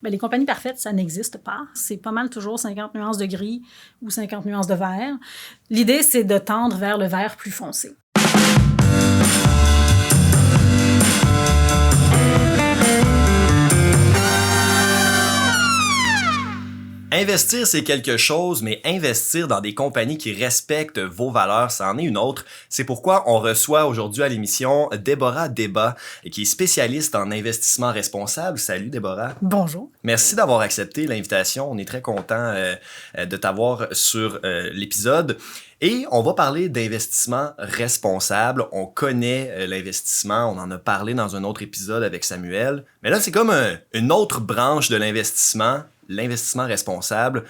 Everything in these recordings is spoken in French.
Bien, les compagnies parfaites, ça n'existe pas. C'est pas mal toujours 50 nuances de gris ou 50 nuances de vert. L'idée, c'est de tendre vers le vert plus foncé. Investir, c'est quelque chose, mais investir dans des compagnies qui respectent vos valeurs, ça en est une autre. C'est pourquoi on reçoit aujourd'hui à l'émission Déborah Débat, qui est spécialiste en investissement responsable. Salut Déborah. Bonjour. Merci d'avoir accepté l'invitation. On est très content de t'avoir sur l'épisode. Et on va parler d'investissement responsable. On connaît l'investissement, on en a parlé dans un autre épisode avec Samuel. Mais là, c'est comme une autre branche de l'investissement responsable.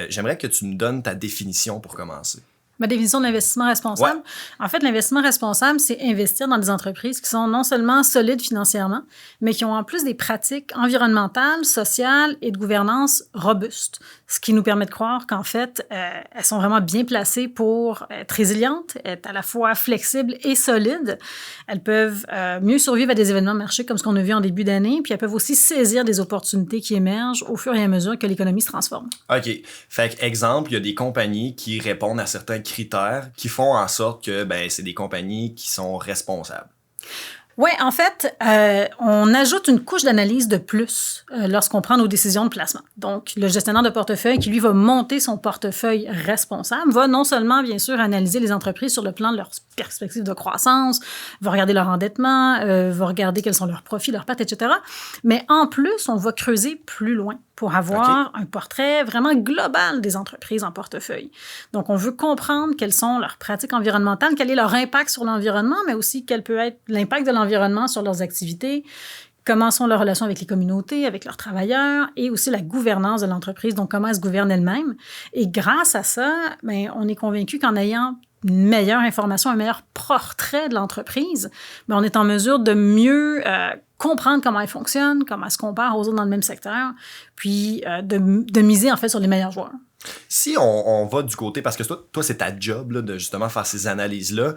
J'aimerais que tu me donnes ta définition pour commencer. Ma définition de l'investissement responsable, Ouais. En fait, l'investissement responsable, c'est investir dans des entreprises qui sont non seulement solides financièrement, mais qui ont en plus des pratiques environnementales, sociales et de gouvernance robustes. Ce qui nous permet de croire qu'en fait, elles sont vraiment bien placées pour être résilientes, être à la fois flexibles et solides. Elles peuvent mieux survivre à des événements de marché comme ce qu'on a vu en début d'année, puis elles peuvent aussi saisir des opportunités qui émergent au fur et à mesure que l'économie se transforme. OK. Fait que, exemple, il y a des compagnies qui répondent à certains critères qui font en sorte que c'est des compagnies qui sont responsables. Oui, en fait, on ajoute une couche d'analyse de plus lorsqu'on prend nos décisions de placement. Donc, le gestionnaire de portefeuille qui, lui, va monter son portefeuille responsable, va non seulement, bien sûr, analyser les entreprises sur le plan de leur perspective de croissance, va regarder leur endettement, va regarder quels sont leurs profits, leurs pertes, etc. Mais en plus, on va creuser plus loin pour avoir un portrait vraiment global des entreprises en portefeuille. Donc, on veut comprendre quelles sont leurs pratiques environnementales, quel est leur impact sur l'environnement, mais aussi quel peut être l'impact de l'environnement sur leurs activités, comment sont leurs relations avec les communautés, avec leurs travailleurs, et aussi la gouvernance de l'entreprise, donc comment elle se gouverne elle-même. Et grâce à ça, on est convaincu qu'en ayant une meilleure information, un meilleur portrait de l'entreprise, on est en mesure de mieux comprendre comment elle fonctionne, comment elle se compare aux autres dans le même secteur, puis de miser en fait sur les meilleurs joueurs. Si on va du côté, parce que toi c'est ta job là, de justement faire ces analyses-là,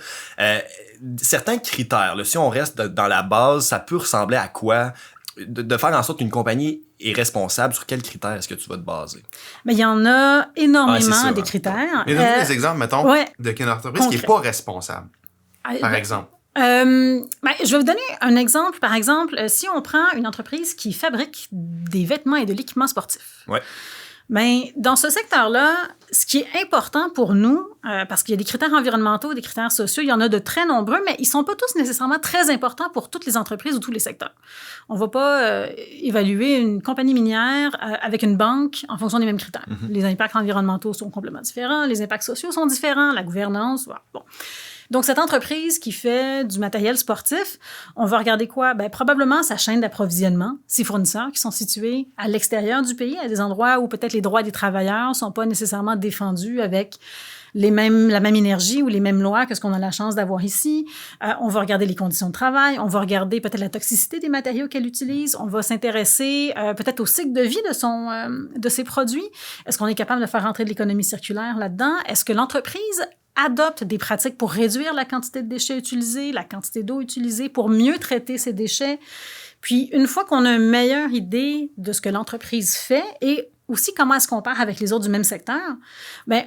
certains critères, là, si on reste dans la base, ça peut ressembler à quoi? De faire en sorte qu'une compagnie est responsable, sur quels critères est-ce que tu vas te baser? Mais il y en a énormément des critères. Mais donne-nous des exemples, mettons, de quelle entreprise qui n'est pas responsable, par exemple. Je vais vous donner un exemple. Par exemple, si on prend une entreprise qui fabrique des vêtements et de l'équipement sportif. Ouais. Dans ce secteur-là, ce qui est important pour nous, parce qu'il y a des critères environnementaux, des critères sociaux, il y en a de très nombreux, mais ils ne sont pas tous nécessairement très importants pour toutes les entreprises ou tous les secteurs. On ne va pas évaluer une compagnie minière avec une banque en fonction des mêmes critères. Mm-hmm. Les impacts environnementaux sont complètement différents, les impacts sociaux sont différents, la gouvernance, voilà. Bon. Donc, cette entreprise qui fait du matériel sportif, on va regarder quoi? Probablement sa chaîne d'approvisionnement, ses fournisseurs qui sont situés à l'extérieur du pays, à des endroits où peut-être les droits des travailleurs ne sont pas nécessairement défendus avec la même énergie ou les mêmes lois que ce qu'on a la chance d'avoir ici. On va regarder les conditions de travail, on va regarder peut-être la toxicité des matériaux qu'elle utilise, on va s'intéresser peut-être au cycle de vie de ses produits. Est-ce qu'on est capable de faire rentrer de l'économie circulaire là-dedans? Est-ce que l'entreprise adopte des pratiques pour réduire la quantité de déchets utilisés, la quantité d'eau utilisée, pour mieux traiter ces déchets? Puis, une fois qu'on a une meilleure idée de ce que l'entreprise fait et aussi comment elle se compare avec les autres du même secteur,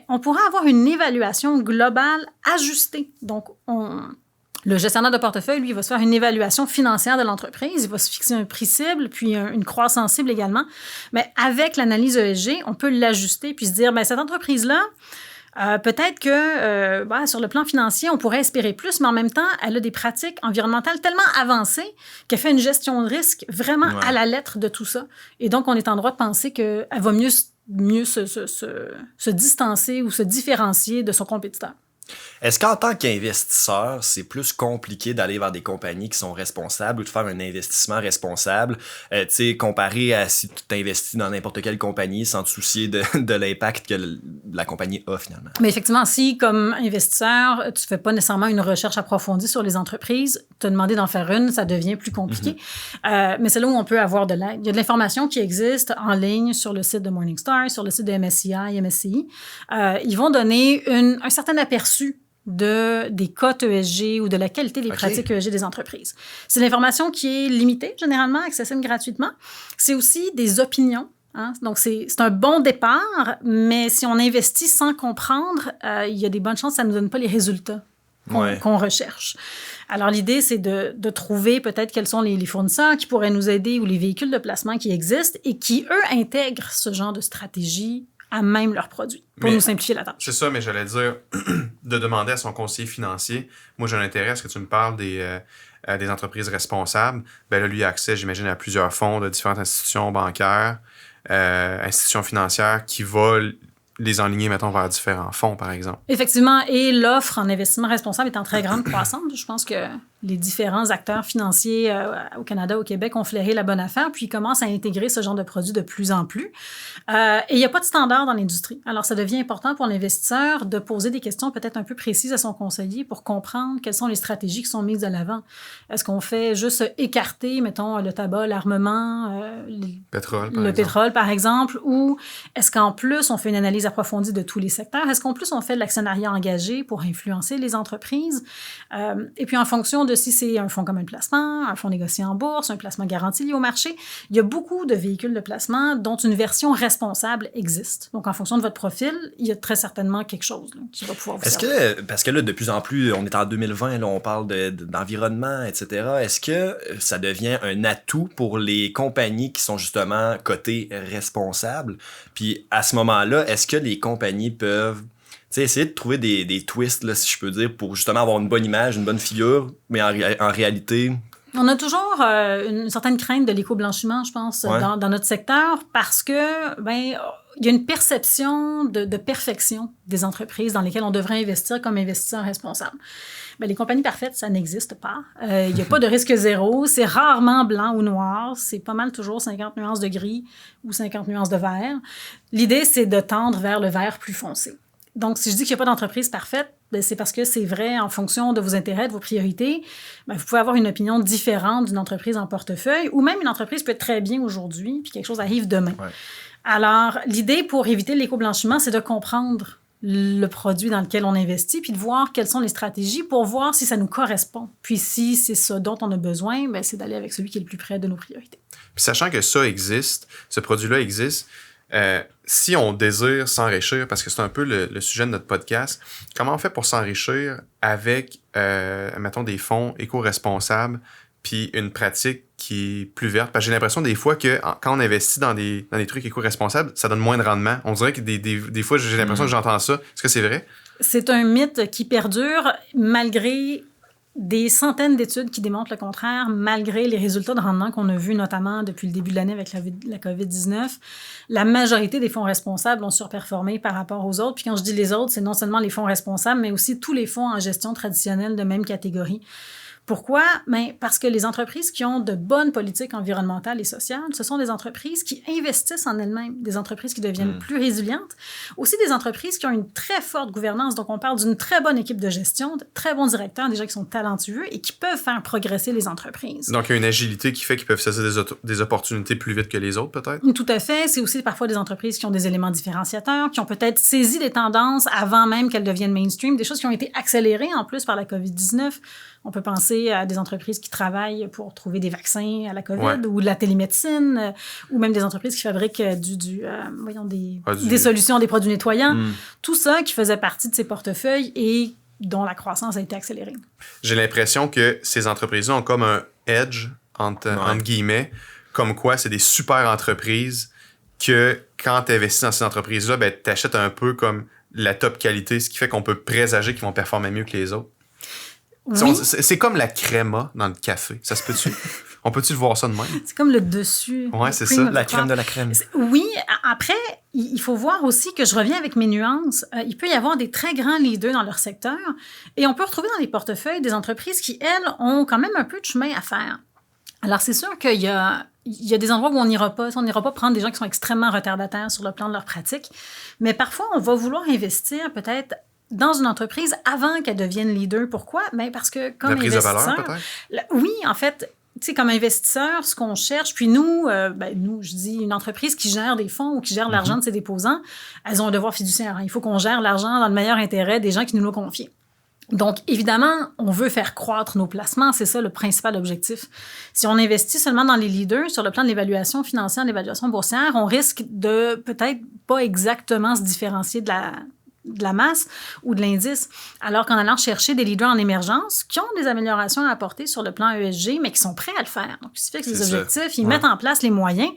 on pourra avoir une évaluation globale ajustée. Donc, le gestionnaire de portefeuille, lui, il va se faire une évaluation financière de l'entreprise. Il va se fixer un prix cible, puis une croissance cible également. Mais avec l'analyse ESG, on peut l'ajuster puis se dire, cette entreprise-là, peut-être que sur le plan financier, on pourrait espérer plus, mais en même temps, elle a des pratiques environnementales tellement avancées qu'elle fait une gestion de risque vraiment à la lettre de tout ça. Et donc, on est en droit de penser qu'elle va mieux se distancer ou se différencier de son compétiteur. Est-ce qu'en tant qu'investisseur, c'est plus compliqué d'aller vers des compagnies qui sont responsables ou de faire un investissement responsable, comparé à si tu t'investis dans n'importe quelle compagnie sans te soucier de l'impact que la compagnie a finalement? Mais effectivement, si comme investisseur, tu ne fais pas nécessairement une recherche approfondie sur les entreprises, te demander d'en faire une, ça devient plus compliqué. Mm-hmm. Mais c'est là où on peut avoir de l'aide. Il y a de l'information qui existe en ligne sur le site de Morningstar, sur le site de MSCI, MSCI. Ils vont donner un certain aperçu des cotes ESG ou de la qualité des pratiques ESG des entreprises. C'est l'information qui est limitée, généralement, accessible gratuitement. C'est aussi des opinions. Hein? Donc, c'est un bon départ, mais si on investit sans comprendre, il y a des bonnes chances que ça ne nous donne pas les résultats qu'on recherche. Alors, l'idée, c'est de trouver peut-être quels sont les fournisseurs qui pourraient nous aider ou les véhicules de placement qui existent et qui, eux, intègrent ce genre de stratégie à même leurs produits pour nous simplifier la tâche. C'est ça, mais j'allais dire de demander à son conseiller financier. Moi, j'ai un intérêt à ce que tu me parles des entreprises responsables. Ben là, lui a accès, j'imagine, à plusieurs fonds de différentes institutions bancaires, institutions financières qui va les enligner, mettons, vers différents fonds, par exemple. Effectivement, et l'offre en investissement responsable est en très grande croissance. Je pense que les différents acteurs financiers au Canada, au Québec, ont flairé la bonne affaire, puis ils commencent à intégrer ce genre de produits de plus en plus. Et il n'y a pas de standard dans l'industrie. Alors, ça devient important pour l'investisseur de poser des questions peut-être un peu précises à son conseiller pour comprendre quelles sont les stratégies qui sont mises de l'avant. Est-ce qu'on fait juste écarter, mettons, le tabac, l'armement, le pétrole, par exemple, ou est-ce qu'en plus, on fait une analyse approfondie de tous les secteurs? Est-ce qu'en plus, on fait de l'actionnariat engagé pour influencer les entreprises? Et puis, en fonction de si c'est un fonds commun de placement, un fonds négocié en bourse, un placement garanti lié au marché, il y a beaucoup de véhicules de placement dont une version responsable existe. Donc, en fonction de votre profil, il y a très certainement quelque chose là, qui va pouvoir vous servir. Parce que là, de plus en plus, on est en 2020, là, on parle d'environnement, etc. Est-ce que ça devient un atout pour les compagnies qui sont justement cotées responsables? Puis, à ce moment-là, est-ce que les compagnies peuvent essayer de trouver des twists, là, si je peux dire, pour justement avoir une bonne image, une bonne figure, mais en réalité... On a toujours une certaine crainte de l'éco-blanchiment, je pense, dans notre secteur, parce que il y a une perception de perfection des entreprises dans lesquelles on devrait investir comme investisseur responsable. Les compagnies parfaites, ça n'existe pas. Il n'y a pas de risque zéro. C'est rarement blanc ou noir. C'est pas mal toujours 50 nuances de gris ou 50 nuances de vert. L'idée, c'est de tendre vers le vert plus foncé. Donc, si je dis qu'il n'y a pas d'entreprise parfaite, c'est parce que c'est vrai en fonction de vos intérêts, de vos priorités. Vous pouvez avoir une opinion différente d'une entreprise en portefeuille ou même une entreprise peut être très bien aujourd'hui puis quelque chose arrive demain. Ouais. Alors, l'idée pour éviter l'éco-blanchiment, c'est de comprendre le produit dans lequel on investit puis de voir quelles sont les stratégies pour voir si ça nous correspond. Puis si c'est ça dont on a besoin, c'est d'aller avec celui qui est le plus près de nos priorités. Puis sachant que ça existe, ce produit-là existe, si on désire s'enrichir, parce que c'est un peu le sujet de notre podcast, comment on fait pour s'enrichir avec, mettons, des fonds éco-responsables puis une pratique qui est plus verte? Parce que j'ai l'impression des fois que quand on investit dans des trucs éco-responsables, ça donne moins de rendement. On dirait que des fois, j'ai l'impression que j'entends ça. Est-ce que c'est vrai? C'est un mythe qui perdure malgré des centaines d'études qui démontrent le contraire, malgré les résultats de rendement qu'on a vus, notamment depuis le début de l'année avec la COVID-19. La majorité des fonds responsables ont surperformé par rapport aux autres. Puis quand je dis les autres, c'est non seulement les fonds responsables, mais aussi tous les fonds en gestion traditionnelle de même catégorie. Pourquoi? Parce que les entreprises qui ont de bonnes politiques environnementales et sociales, ce sont des entreprises qui investissent en elles-mêmes, des entreprises qui deviennent plus résilientes, aussi des entreprises qui ont une très forte gouvernance. Donc, on parle d'une très bonne équipe de gestion, de très bons directeurs, des gens qui sont talentueux et qui peuvent faire progresser les entreprises. Donc, il y a une agilité qui fait qu'ils peuvent saisir des opportunités plus vite que les autres, peut-être? Tout à fait. C'est aussi parfois des entreprises qui ont des éléments différenciateurs, qui ont peut-être saisi des tendances avant même qu'elles deviennent mainstream, des choses qui ont été accélérées en plus par la COVID-19. On peut penser à des entreprises qui travaillent pour trouver des vaccins à la COVID ou de la télémédecine, ou même des entreprises qui fabriquent des solutions, des produits nettoyants. Tout ça qui faisait partie de ces portefeuilles et dont la croissance a été accélérée. J'ai l'impression que ces entreprises-là ont comme un edge, entre guillemets, comme quoi c'est des super entreprises que quand tu investis dans ces entreprises-là, tu achètes un peu comme la top qualité, ce qui fait qu'on peut présager qu'ils vont performer mieux que les autres. Oui. C'est comme la créma dans le café. Ça se peut-tu? On peut-tu le voir ça de même? C'est comme le dessus. Oui, c'est ça. La crème de la crème. Oui. Après, il faut voir aussi que je reviens avec mes nuances. Il peut y avoir des très grands leaders dans leur secteur et on peut retrouver dans les portefeuilles des entreprises qui, elles, ont quand même un peu de chemin à faire. Alors, c'est sûr qu'il y a des endroits où on n'ira pas. On n'ira pas prendre des gens qui sont extrêmement retardataires sur le plan de leur pratique. Mais parfois, on va vouloir investir peut-être dans une entreprise avant qu'elle devienne leader. Pourquoi? Parce que comme la prise investisseur... de valeur, peut-être? Oui, en fait, tu sais, comme investisseur, ce qu'on cherche, puis nous, je dis une entreprise qui gère des fonds ou qui gère l'argent de ses déposants, elles ont un devoir fiduciaire. Il faut qu'on gère l'argent dans le meilleur intérêt des gens qui nous l'ont confié. Donc, évidemment, on veut faire croître nos placements. C'est ça le principal objectif. Si on investit seulement dans les leaders, sur le plan de l'évaluation financière, de l'évaluation boursière, on risque de peut-être pas exactement se différencier de la masse ou de l'indice, alors qu'en allant chercher des leaders en émergence qui ont des améliorations à apporter sur le plan ESG, mais qui sont prêts à le faire. Donc, ils se fixent des objectifs, ils mettent en place les moyens.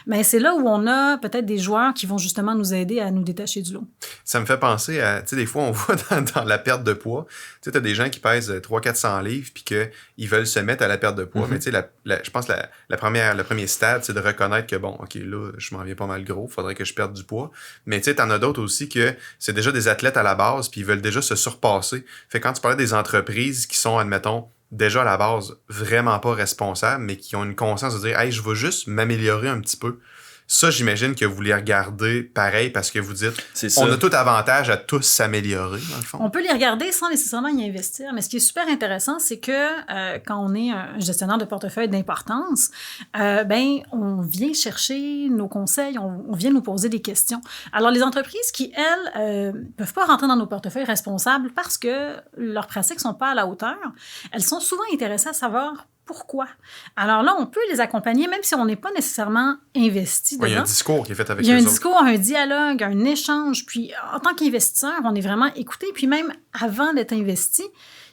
Mais c'est là où on a peut-être des joueurs qui vont justement nous aider à nous détacher du lot. Ça me fait penser à, tu sais, des fois, on voit dans la perte de poids, tu sais, t'as des gens qui pèsent 300-400 livres puis qu'ils veulent se mettre à la perte de poids. Mais tu sais, je pense que le premier stade, c'est de reconnaître que, bon, OK, là, je m'en viens pas mal gros, faudrait que je perde du poids. Mais tu sais, t'en as d'autres aussi que c'est déjà des athlètes à la base puis ils veulent déjà se surpasser. Fait que quand tu parlais des entreprises qui sont, admettons, déjà à la base vraiment pas responsables, mais qui ont une conscience de dire « Hey, je veux juste m'améliorer un petit peu ». Ça, j'imagine que vous les regardez pareil parce que vous dites on a tout avantage à tous s'améliorer, dans le fond. On peut les regarder sans nécessairement y investir, mais ce qui est super intéressant, c'est que quand on est un gestionnaire de portefeuille d'importance, on vient chercher nos conseils, on vient nous poser des questions. Alors, les entreprises qui, elles, peuvent pas rentrer dans nos portefeuilles responsables parce que leurs pratiques sont pas à la hauteur, elles sont souvent intéressées à savoir pourquoi. Alors là, on peut les accompagner, même si on n'est pas nécessairement investi dedans. Il y a un discours qui est fait avec eux. Il y a un discours, un dialogue, un échange. Puis, en tant qu'investisseur, on est vraiment écouté. Puis même avant d'être investi,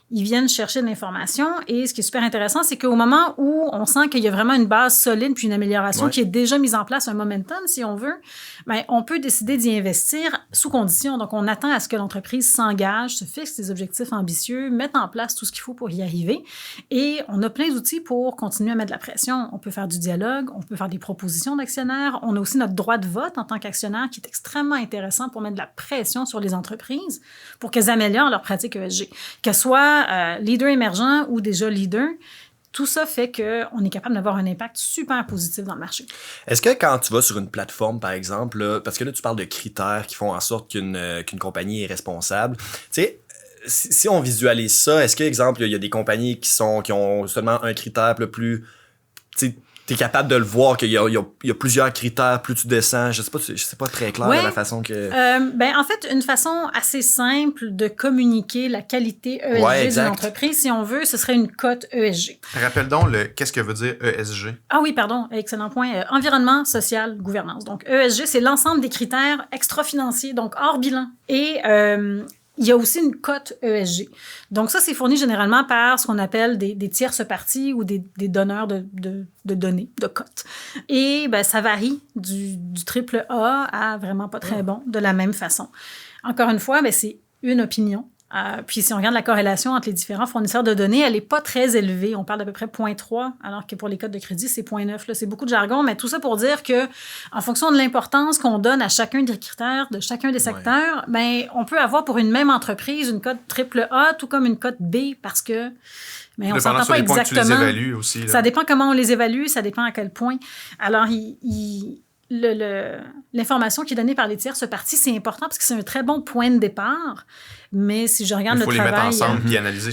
ils viennent chercher de l'information. Et ce qui est super intéressant, c'est qu'au moment où on sent qu'il y a vraiment une base solide puis une amélioration qui est déjà mise en place, un momentum, si on veut, on peut décider d'y investir sous condition. Donc, on attend à ce que l'entreprise s'engage, se fixe des objectifs ambitieux, mette en place tout ce qu'il faut pour y arriver. Et on a plein d'outils pour continuer à mettre de la pression. On peut faire du dialogue, on peut faire des propositions d'actionnaires. On a aussi notre droit de vote en tant qu'actionnaire qui est extrêmement intéressant pour mettre de la pression sur les entreprises pour qu'elles améliorent leurs pratiques ESG. Qu'elles soient leader émergent ou déjà leader, tout ça fait qu'on est capable d'avoir un impact super positif dans le marché. Est-ce que quand tu vas sur une plateforme, par exemple, là, parce que là, tu parles de critères qui font en sorte qu'une compagnie est responsable, tu sais, si on visualise ça, est-ce que, exemple, il y a des compagnies qui ont seulement un critère plus... T'es capable de le voir qu'il y a plusieurs critères, plus tu descends. Je sais pas très clair de la façon que... en fait, une façon assez simple de communiquer la qualité ESG d'une entreprise, si on veut, ce serait une cote ESG. Rappelle donc qu'est-ce que veut dire ESG? Ah oui, pardon, excellent point. Environnement, social, gouvernance. Donc, ESG, c'est l'ensemble des critères extra-financiers, donc hors bilan. Et il y a aussi une cote ESG. Donc ça, c'est fourni généralement par ce qu'on appelle des tierces parties ou des donneurs de données, de cotes. Et ça varie du triple A à vraiment pas très bon, de la même façon. Encore une fois, c'est une opinion. Puis si on regarde la corrélation entre les différents fournisseurs de données, elle n'est pas très élevée. On parle d'à peu près 0,3, alors que pour les cotes de crédit, c'est 0,9. Là, c'est beaucoup de jargon, mais tout ça pour dire que en fonction de l'importance qu'on donne à chacun des critères de chacun des secteurs, on peut avoir pour une même entreprise une cote triple A, tout comme une cote B, parce que on ne s'entend pas exactement. Tu les évalues aussi, là. Ça dépend comment on les évalue, ça dépend à quel point. Alors, l'information qui est donnée par les tierces parties, c'est important parce que c'est un très bon point de départ. Mais si je regarde le travail... Il faut les mettre ensemble et analyser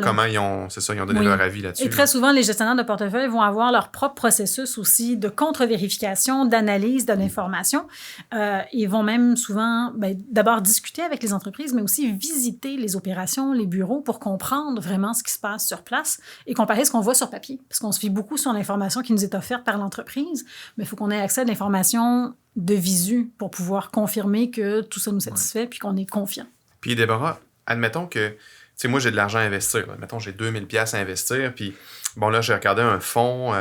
comment ils ont donné leur avis là-dessus. Et très souvent, les gestionnaires de portefeuille vont avoir leur propre processus aussi de contre-vérification, d'analyse de l'information. Ils vont même souvent d'abord discuter avec les entreprises, mais aussi visiter les opérations, les bureaux pour comprendre vraiment ce qui se passe sur place et comparer ce qu'on voit sur papier. Parce qu'on se fie beaucoup sur l'information qui nous est offerte par l'entreprise, mais il faut qu'on ait accès à l'information de visu pour pouvoir confirmer que tout ça nous satisfait puis qu'on est confiant. Puis Déborah, admettons que, tu sais, moi j'ai de l'argent à investir. Admettons j'ai 2000 $ à investir, puis bon là j'ai regardé un fonds,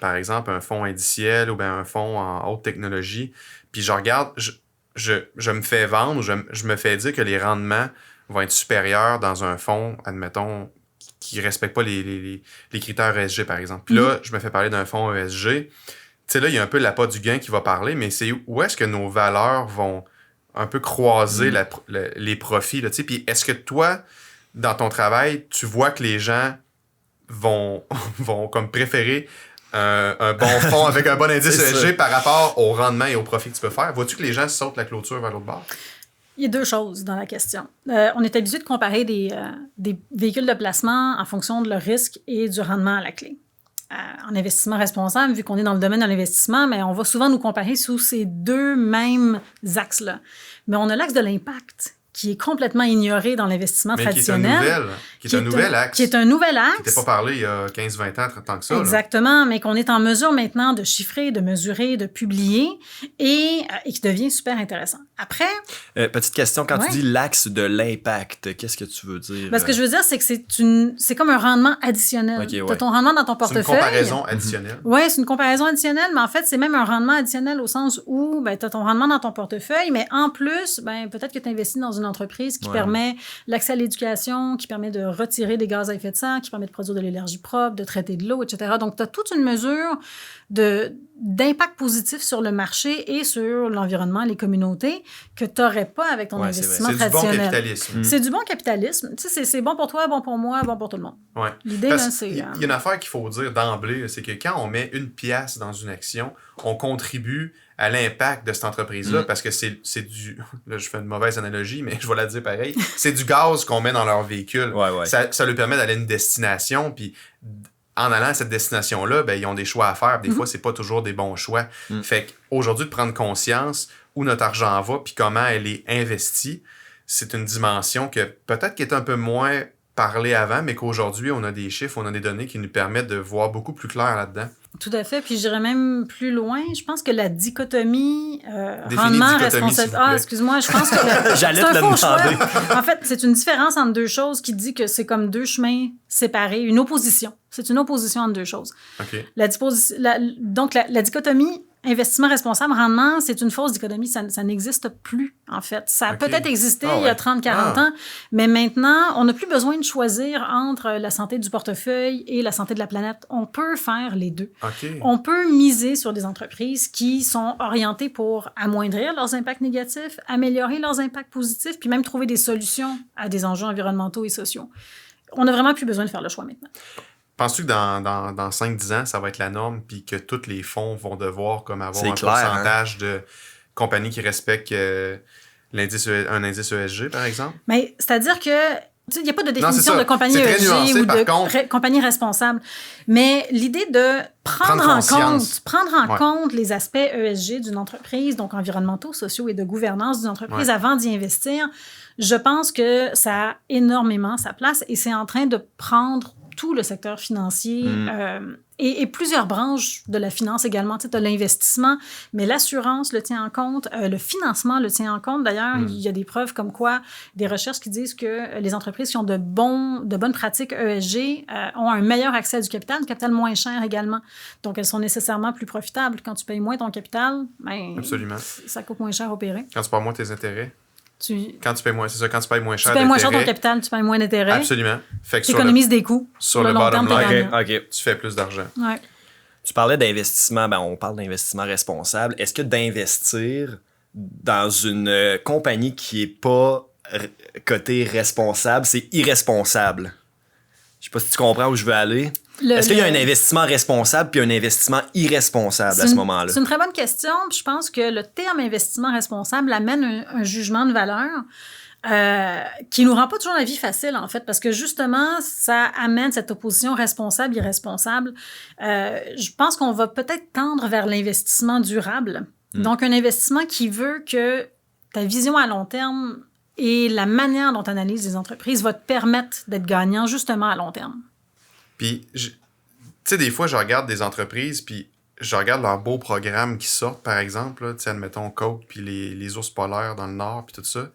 par exemple un fonds indiciel ou bien un fonds en haute technologie, puis je regarde, je me fais vendre, je me fais dire que les rendements vont être supérieurs dans un fonds, admettons, qui ne respecte pas les critères ESG par exemple. Puis là, je me fais parler d'un fonds ESG. Tu sais, là, il y a un peu l'appât du gain qui va parler, mais c'est où est-ce que nos valeurs vont un peu croiser les profits, là, tu sais. Puis est-ce que toi, dans ton travail, tu vois que les gens vont comme préférer un bon fonds avec un bon indice ESG par rapport au rendement et au profit que tu peux faire? Vois-tu que les gens sautent la clôture vers l'autre bord? Il y a deux choses dans la question. On est habitué de comparer des véhicules de placement en fonction de leur risque et du rendement à la clé. En investissement responsable, vu qu'on est dans le domaine de l'investissement, mais on va souvent nous comparer sous ces deux mêmes axes-là. Mais on a l'axe de l'impact qui est complètement ignoré dans l'investissement Mais traditionnel. Qui est un nouvel axe. Qui est un nouvel axe. Qui n'était pas parlé il y a 15, 20 ans, 30 ans que ça. Exactement, mais qu'on est en mesure maintenant de chiffrer, de mesurer, de publier et qui devient super intéressant. Après... petite question, quand tu dis l'axe de l'impact, qu'est-ce que tu veux dire? Ce que je veux dire, c'est que c'est comme un rendement additionnel. Okay, tu as ton rendement dans ton portefeuille. C'est une comparaison additionnelle. Oui, c'est une comparaison additionnelle, mais en fait, c'est même un rendement additionnel au sens où tu as ton rendement dans ton portefeuille, mais en plus, peut-être que tu investis dans une entreprise qui permet l'accès à l'éducation, qui permet de retirer des gaz à effet de serre, qui permet de produire de l'énergie propre, de traiter de l'eau, etc. Donc, tu as toute une mesure d'impact positif sur le marché et sur l'environnement, les communautés, que tu n'aurais pas avec ton investissement traditionnel. C'est du bon capitalisme. C'est du bon capitalisme. Tu sais, c'est bon pour toi, bon pour moi, bon pour tout le monde. Ouais. L'idée, là, c'est... Il y a une affaire qu'il faut dire d'emblée, c'est que quand on met 1 pièce dans une action, on contribue à l'impact de cette entreprise-là, parce que c'est du... Là, je fais une mauvaise analogie, mais je vais la dire pareil. C'est du gaz qu'on met dans leur véhicule. Ça lui permet d'aller à une destination, puis en allant à cette destination-là, ils ont des choix à faire. Des fois, c'est pas toujours des bons choix. Fait qu'aujourd'hui, de prendre conscience où notre argent va, puis comment elle est investie, c'est une dimension que peut-être qui est un peu moins parlée avant, mais qu'aujourd'hui, on a des chiffres, on a des données qui nous permettent de voir beaucoup plus clair là-dedans. Tout à fait. Puis je dirais même plus loin, je pense que la dichotomie rendement responsable. Excuse-moi, je pense que j'allais c'est te un faux choix. demander. En fait, c'est une différence entre deux choses qui dit que c'est comme deux chemins séparés, une opposition. C'est une opposition entre deux choses. Okay. Donc, la dichotomie investissement responsable, rendement, c'est une fausse dichotomie. Ça n'existe plus, en fait. Ça a peut-être existé il y a 30-40 ans, mais maintenant, on n'a plus besoin de choisir entre la santé du portefeuille et la santé de la planète. On peut faire les deux. Okay. On peut miser sur des entreprises qui sont orientées pour amoindrir leurs impacts négatifs, améliorer leurs impacts positifs, puis même trouver des solutions à des enjeux environnementaux et sociaux. On n'a vraiment plus besoin de faire le choix maintenant. Penses-tu que dans 5-10 ans, ça va être la norme puis que tous les fonds vont devoir comme avoir un pourcentage de compagnies qui respectent un indice ESG, par exemple? Mais c'est-à-dire que il n'y a pas de définition de compagnie ESG ou de compagnie responsable. Mais l'idée de prendre en compte les aspects ESG d'une entreprise, donc environnementaux, sociaux et de gouvernance d'une entreprise avant d'y investir, je pense que ça a énormément sa place et c'est en train de prendre tout le secteur financier et plusieurs branches de la finance également. Tu as l'investissement, mais l'assurance le tient en compte, le financement le tient en compte. D'ailleurs, il y a des preuves comme quoi, des recherches qui disent que les entreprises qui ont de bonnes pratiques ESG ont un meilleur accès à du capital moins cher également. Donc, elles sont nécessairement plus profitables. Quand tu payes moins ton capital, absolument, ça coûte moins cher à opérer. Quand tu payes moins tes intérêts. Quand tu payes moins, c'est ça, quand tu payes moins cher d'intérêt. Tu payes moins cher ton capital, tu payes moins d'intérêt. Absolument. Fait que tu économises des coûts. Sur le bottom line, tu fais plus d'argent. Ouais. Tu parlais d'investissement, on parle d'investissement responsable. Est-ce que d'investir dans une compagnie qui n'est pas cotée responsable, c'est irresponsable? Je sais pas si tu comprends où je veux aller. Est-ce qu'il y a un investissement responsable puis un investissement irresponsable à ce moment-là? C'est une très bonne question. Je pense que le terme investissement responsable amène un jugement de valeur qui nous rend pas toujours la vie facile, en fait, parce que justement, ça amène cette opposition responsable-irresponsable. Je pense qu'on va peut-être tendre vers l'investissement durable. Donc, un investissement qui veut que ta vision à long terme et la manière dont tu analyses les entreprises va te permettre d'être gagnant justement à long terme. Puis, tu sais, des fois, je regarde des entreprises, puis je regarde leurs beaux programmes qui sortent, par exemple, tu sais, admettons Coke, puis les ours polaires dans le Nord, puis tout ça.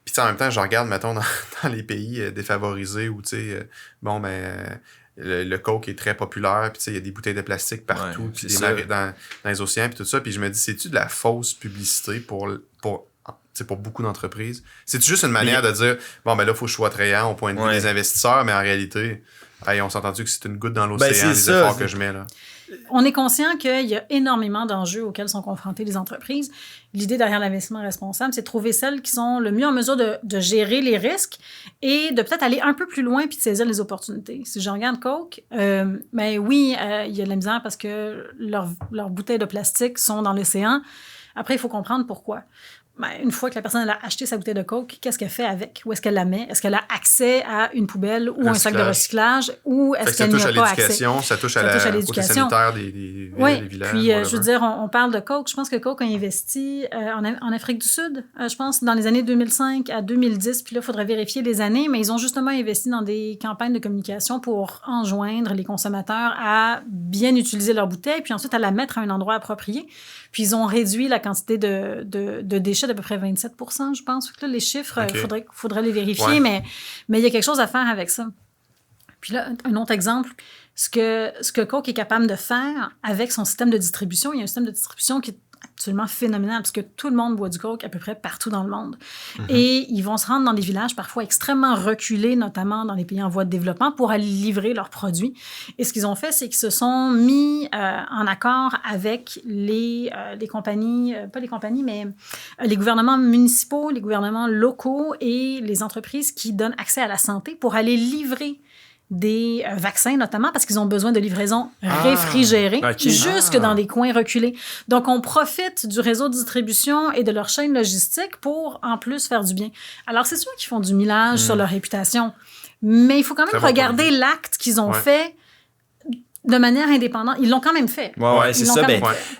Puis, en même temps, je regarde, mettons, dans les pays défavorisés où, tu sais, le Coke est très populaire, puis tu sais, il y a des bouteilles de plastique partout, puis dans les océans, puis tout ça. Puis je me dis, c'est-tu de la fausse publicité pour beaucoup d'entreprises? C'est-tu juste une manière de dire, là, il faut que je sois attrayant au point de vue des investisseurs, mais en réalité, on s'entend-tu que c'est une goutte dans l'océan, les efforts que je mets, là? On est conscient qu'il y a énormément d'enjeux auxquels sont confrontées les entreprises. L'idée derrière l'investissement responsable, c'est de trouver celles qui sont le mieux en mesure de gérer les risques et de peut-être aller un peu plus loin puis de saisir les opportunités. Si je regarde Coke, il y a de la misère parce que leurs bouteilles de plastique sont dans l'océan. Après, il faut comprendre pourquoi. une fois que la personne elle a acheté sa bouteille de Coke, qu'est-ce qu'elle fait avec? Où est-ce qu'elle la met? Est-ce qu'elle a accès à une poubelle ou un sac de recyclage? Ou est-ce qu'elle n'y a pas accès? Ça touche à l'éducation, ça touche à côté sanitaire des villages. Puis je veux dire, on parle de Coke. Je pense que Coke a investi en Afrique du Sud, je pense, dans les années 2005 à 2010. Puis là, il faudrait vérifier les années, mais ils ont justement investi dans des campagnes de communication pour enjoindre les consommateurs à bien utiliser leur bouteille, puis ensuite à la mettre à un endroit approprié. Puis ils ont réduit la quantité de déchets d'à peu près 27 %, je pense. Là, les chiffres, faudrait les vérifier, mais il y a quelque chose à faire avec ça. Puis là, un autre exemple, ce que Coke est capable de faire avec son système de distribution, il y a un système de distribution qui est absolument phénoménal, parce que tout le monde boit du Coke à peu près partout dans le monde. Mm-hmm. Et ils vont se rendre dans des villages parfois extrêmement reculés, notamment dans les pays en voie de développement, pour aller livrer leurs produits. Et ce qu'ils ont fait, c'est qu'ils se sont mis en accord avec les compagnies, pas les compagnies, mais les gouvernements municipaux, les gouvernements locaux et les entreprises qui donnent accès à la santé pour aller livrer des vaccins, notamment parce qu'ils ont besoin de livraisons réfrigérées jusque dans des coins reculés. Donc, on profite du réseau de distribution et de leur chaîne logistique pour, en plus, faire du bien. Alors, c'est sûr qu'ils font du millage sur leur réputation, mais il faut quand même regarder l'acte qu'ils ont fait de manière indépendante. Ils l'ont quand même fait. Ouais, c'est ça.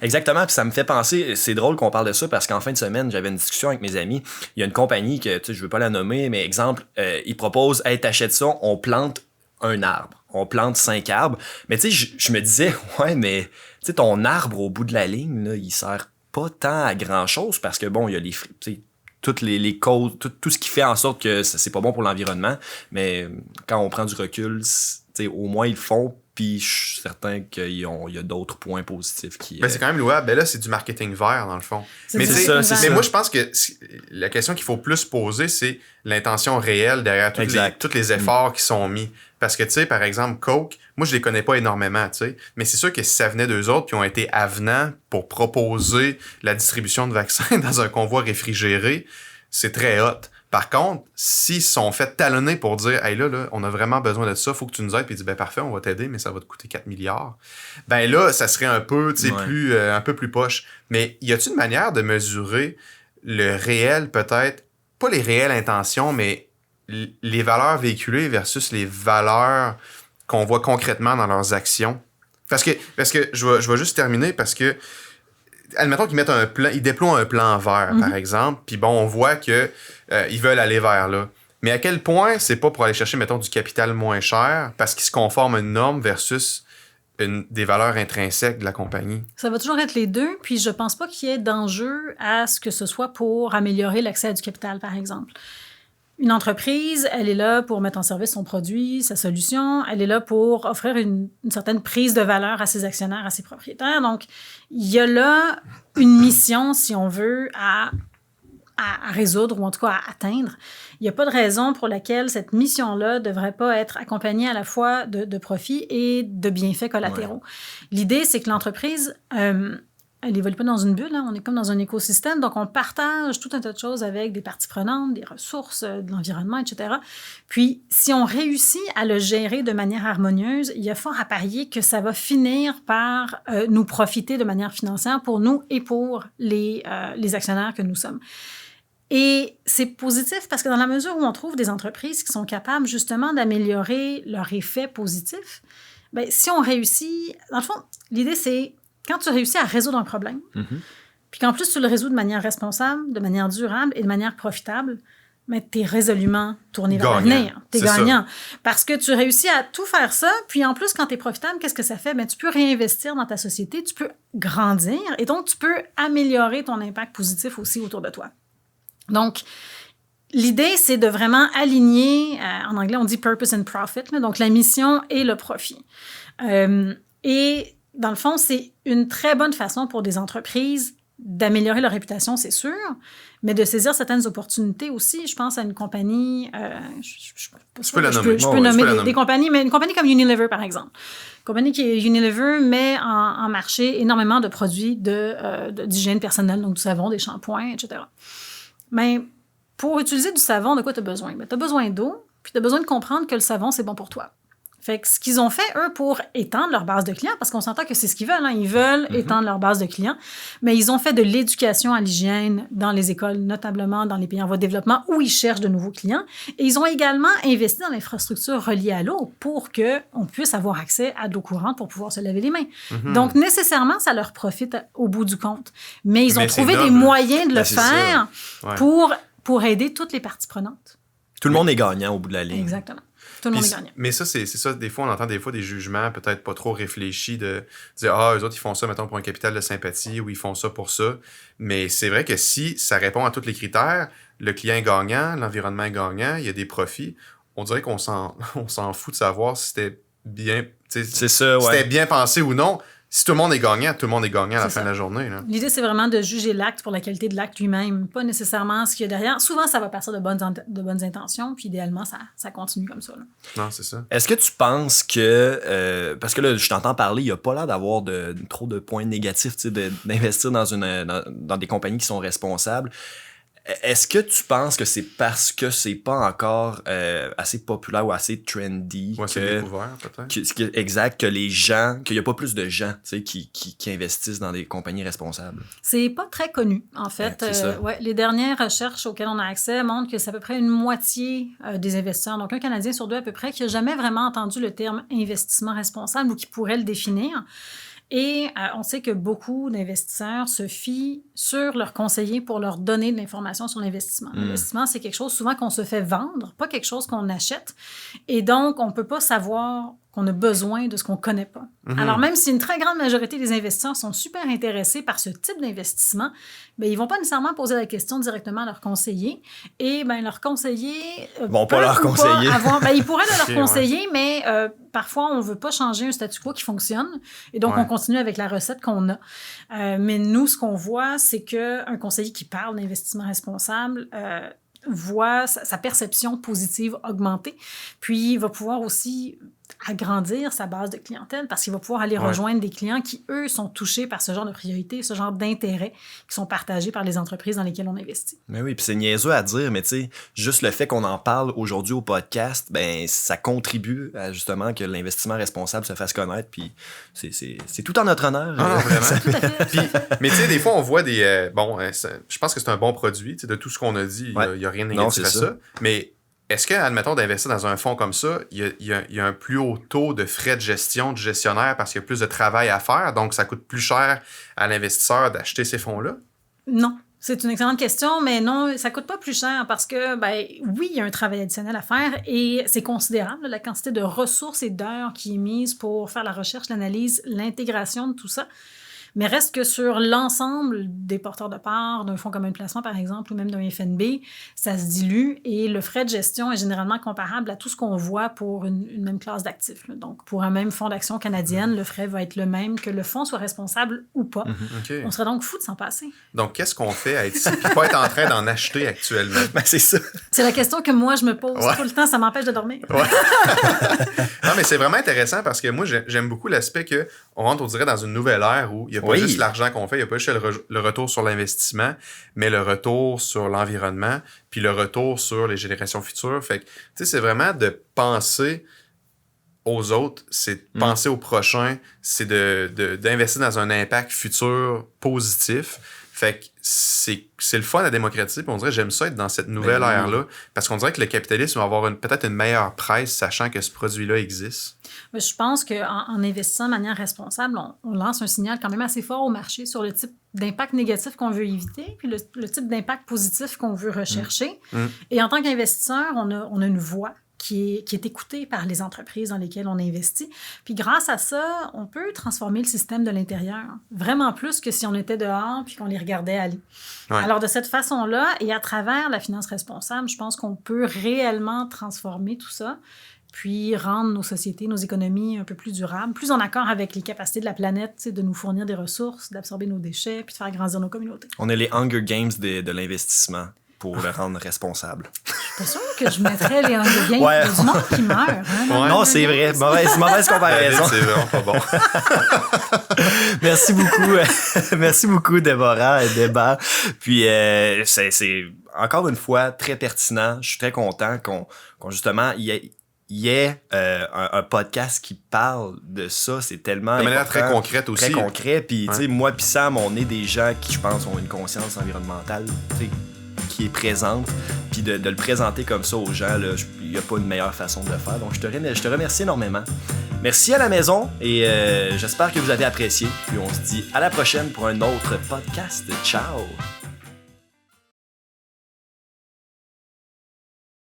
Exactement. Puis ça me fait penser, c'est drôle qu'on parle de ça parce qu'en fin de semaine, j'avais une discussion avec mes amis. Il y a une compagnie que, tu sais, je veux pas la nommer, mais exemple, ils proposent, hey, t'achètes ça, on plante un arbre. On plante 5 arbres. Mais tu sais, je me disais, mais tu sais, ton arbre au bout de la ligne, là, il sert pas tant à grand-chose parce que bon, il y a les toutes les causes, tout ce qui fait en sorte que c'est pas bon pour l'environnement. Mais quand on prend du recul, tu sais, au moins ils le font. Puis je suis certain qu'il y a d'autres points positifs qui... c'est quand même louable. Ben là, c'est du marketing vert, dans le fond. Mais moi, je pense que la question qu'il faut plus poser, c'est l'intention réelle derrière tous les efforts qui sont mis. Parce que, tu sais, par exemple, Coke, moi, je les connais pas énormément, tu sais. Mais c'est sûr que si ça venait d'eux autres qui ont été avenants pour proposer la distribution de vaccins dans un convoi réfrigéré, c'est très hot. Par contre, s'ils se sont fait talonner pour dire « Hey là, on a vraiment besoin de ça, faut que tu nous aides. » Puis ils disent « Ben parfait, on va t'aider, mais ça va te coûter 4 milliards. » Ben là, ça serait un peu, tu sais, un peu plus poche. Mais y a-t-il une manière de mesurer le réel, peut-être, pas les réelles intentions, mais les valeurs véhiculées versus les valeurs qu'on voit concrètement dans leurs actions? Parce que je vais juste terminer parce que admettons qu'ils mettent un plan, ils déploient un plan vert, par exemple, puis bon, on voit que ils veulent aller vers là. Mais à quel point c'est pas pour aller chercher, mettons, du capital moins cher parce qu'ils se conforment à une norme versus des valeurs intrinsèques de la compagnie? Ça va toujours être les deux, puis je pense pas qu'il y ait d'enjeu à ce que ce soit pour améliorer l'accès à du capital, par exemple. Une entreprise, elle est là pour mettre en service son produit, sa solution. Elle est là pour offrir une certaine prise de valeur à ses actionnaires, à ses propriétaires. Donc, il y a là une mission, si on veut, à résoudre ou en tout cas à atteindre. Il n'y a pas de raison pour laquelle cette mission-là ne devrait pas être accompagnée à la fois de profits et de bienfaits collatéraux. Ouais. L'idée, c'est que l'entreprise... elle n'évolue pas dans une bulle, hein. On est comme dans un écosystème, donc on partage tout un tas de choses avec des parties prenantes, des ressources, de l'environnement, etc. Puis, si on réussit à le gérer de manière harmonieuse, il y a fort à parier que ça va finir par nous profiter de manière financière pour nous et pour les actionnaires que nous sommes. Et c'est positif parce que dans la mesure où on trouve des entreprises qui sont capables justement d'améliorer leur effet positif, bien, si on réussit... Dans le fond, l'idée, c'est quand tu réussis à résoudre un problème, puis qu'en plus tu le résous de manière responsable, de manière durable et de manière profitable, mais tu es résolument tourné vers l'avenir. Tu es gagnant. Parce que tu réussis à tout faire ça, puis en plus, quand tu es profitable, qu'est-ce que ça fait? Bien, tu peux réinvestir dans ta société, tu peux grandir, et donc tu peux améliorer ton impact positif aussi autour de toi. Donc, l'idée, c'est de vraiment aligner, en anglais, on dit « purpose and profit », donc la mission et le profit. Et dans le fond, c'est une très bonne façon pour des entreprises d'améliorer leur réputation, c'est sûr, mais de saisir certaines opportunités aussi. Je pense à une compagnie... je peux nommer des compagnies, mais une compagnie comme Unilever, par exemple. Une compagnie qui est Unilever met en marché énormément de produits d'hygiène personnelle, donc du savon, des shampoings, etc. Mais pour utiliser du savon, de quoi tu as besoin? Tu as besoin d'eau, puis tu as besoin de comprendre que le savon, c'est bon pour toi. Fait que ce qu'ils ont fait, eux, pour étendre leur base de clients, parce qu'on s'entend que c'est ce qu'ils veulent, hein, ils veulent étendre leur base de clients, mais ils ont fait de l'éducation à l'hygiène dans les écoles, notamment dans les pays en voie de développement, où ils cherchent de nouveaux clients. Et ils ont également investi dans l'infrastructure reliée à l'eau pour qu'on puisse avoir accès à de l'eau courante pour pouvoir se laver les mains. Donc, nécessairement, ça leur profite au bout du compte. Mais ils ont trouvé des moyens de le faire pour aider toutes les parties prenantes. Tout le monde est gagnant au bout de la ligne. Exactement. Tout le monde est gagnant. Mais ça, c'est ça. Des fois, on entend des jugements peut-être pas trop réfléchis de dire « Ah, eux autres, ils font ça, mettons, pour un capital de sympathie ou ils font ça pour ça. » Mais c'est vrai que si ça répond à tous les critères, le client est gagnant, l'environnement est gagnant, il y a des profits, on dirait qu'on s'en fout de savoir si c'était bien, c'était bien pensé ou non. Si tout le monde est gagnant, tout le monde est gagnant à la fin de la journée. Là. L'idée, c'est vraiment de juger l'acte pour la qualité de l'acte lui-même, pas nécessairement ce qu'il y a derrière. Souvent, ça va partir de bonnes intentions, puis idéalement, ça continue comme ça. Là. Non, c'est ça. Est-ce que tu penses que... parce que là, je t'entends parler, il n'y a pas l'air d'avoir trop de points négatifs d'investir dans des compagnies qui sont responsables. Est-ce que tu penses que c'est parce que c'est pas encore assez populaire ou assez trendy c'est découvert, peut-être. Exact, qu'il y a pas plus de gens qui investissent dans des compagnies responsables? C'est pas très connu, en fait. Les dernières recherches auxquelles on a accès montrent que c'est à peu près une moitié des investisseurs, donc un Canadien sur deux à peu près, qui n'a jamais vraiment entendu le terme investissement responsable ou qui pourrait le définir. Et on sait que beaucoup d'investisseurs se fient sur leurs conseillers pour leur donner de l'information sur l'investissement. L'investissement, c'est quelque chose souvent qu'on se fait vendre, pas quelque chose qu'on achète. Et donc, on ne peut pas savoir qu'on a besoin de ce qu'on ne connaît pas. Alors, même si une très grande majorité des investisseurs sont super intéressés par ce type d'investissement, bien, ils ne vont pas nécessairement poser la question directement à leur conseiller. Et bien, leur conseiller... vont pas leur conseiller. Ils pourraient leur conseiller, mais parfois, on ne veut pas changer un statu quo qui fonctionne. Et donc, on continue avec la recette qu'on a. Mais nous, ce qu'on voit, c'est qu'un conseiller qui parle d'investissement responsable... voit sa perception positive augmenter, puis il va pouvoir aussi agrandir sa base de clientèle parce qu'il va pouvoir aller rejoindre des clients qui, eux, sont touchés par ce genre de priorité, ce genre d'intérêts qui sont partagés par les entreprises dans lesquelles on investit. Mais oui, puis c'est niaiseux à dire, mais tu sais, juste le fait qu'on en parle aujourd'hui au podcast, ben ça contribue à justement que l'investissement responsable se fasse connaître, puis c'est tout en notre honneur. Ah, vraiment. Mais tu sais, des fois, on voit des... je pense que c'est un bon produit, de tout ce qu'on a dit, il n'y a rien de négatif à ça, mais... Est-ce que, admettons, d'investir dans un fonds comme ça, il y a un plus haut taux de frais de gestion du gestionnaire parce qu'il y a plus de travail à faire, donc ça coûte plus cher à l'investisseur d'acheter ces fonds-là? Non. C'est une excellente question, mais non, ça ne coûte pas plus cher parce que, oui, il y a un travail additionnel à faire et c'est considérable, la quantité de ressources et d'heures qui est mise pour faire la recherche, l'analyse, l'intégration de tout ça. Mais reste que sur l'ensemble des porteurs de parts d'un fonds commun de placement, par exemple, ou même d'un FNB, ça se dilue et le frais de gestion est généralement comparable à tout ce qu'on voit pour une même classe d'actifs. Donc, pour un même fonds d'action canadienne, le frais va être le même que le fonds soit responsable ou pas. On serait donc fou de s'en passer. Donc, qu'est-ce qu'on fait à être ici et pas être en train d'en acheter actuellement? C'est ça. C'est la question que moi, je me pose tout le temps. Ça m'empêche de dormir. Non, mais c'est vraiment intéressant parce que moi, j'aime beaucoup l'aspect qu'on rentre, on dirait, dans une nouvelle ère où il y a pas juste l'argent qu'on fait, il n'y a pas juste le retour sur l'investissement, mais le retour sur l'environnement, puis le retour sur les générations futures. Fait que, tu sais, c'est vraiment de penser aux autres, c'est de penser au prochain, c'est d'investir dans un impact futur positif. Fait que c'est le fun à démocratiser, puis on dirait j'aime ça être dans cette nouvelle ère-là, parce qu'on dirait que le capitalisme va avoir peut-être une meilleure presse, sachant que ce produit-là existe. Mais je pense qu'en investissant de manière responsable, on lance un signal quand même assez fort au marché sur le type d'impact négatif qu'on veut éviter, puis le type d'impact positif qu'on veut rechercher. Et en tant qu'investisseur, on a une voix qui est écoutée par les entreprises dans lesquelles on investit. Puis grâce à ça, on peut transformer le système de l'intérieur, vraiment plus que si on était dehors puis qu'on les regardait aller. Alors de cette façon-là, et à travers la finance responsable, je pense qu'on peut réellement transformer tout ça, puis rendre nos sociétés, nos économies un peu plus durables, plus en accord avec les capacités de la planète, de nous fournir des ressources, d'absorber nos déchets, puis de faire grandir nos communautés. On est les Hunger Games de l'investissement pour le rendre responsable. Je suis pas sûre que je mettrais les Hunger Games. Il y a du monde qui meurt. Hein, non, c'est vrai. Mauvaise comparaison. C'est vraiment pas bon. Merci beaucoup, Déborah et Débat. Puis, c'est encore une fois très pertinent. Je suis très content qu'on justement... Il y ait un podcast qui parle de ça, c'est tellement de manière important, très concrète aussi. Très concret. Puis, Ouais. tu sais, moi puis Sam, on est des gens qui, je pense, ont une conscience environnementale, tu sais, qui est présente. Puis de le présenter comme ça aux gens, il n'y a pas une meilleure façon de le faire. Donc, je te remercie énormément. Merci à la maison et j'espère que vous avez apprécié. Puis on se dit à la prochaine pour un autre podcast. Ciao!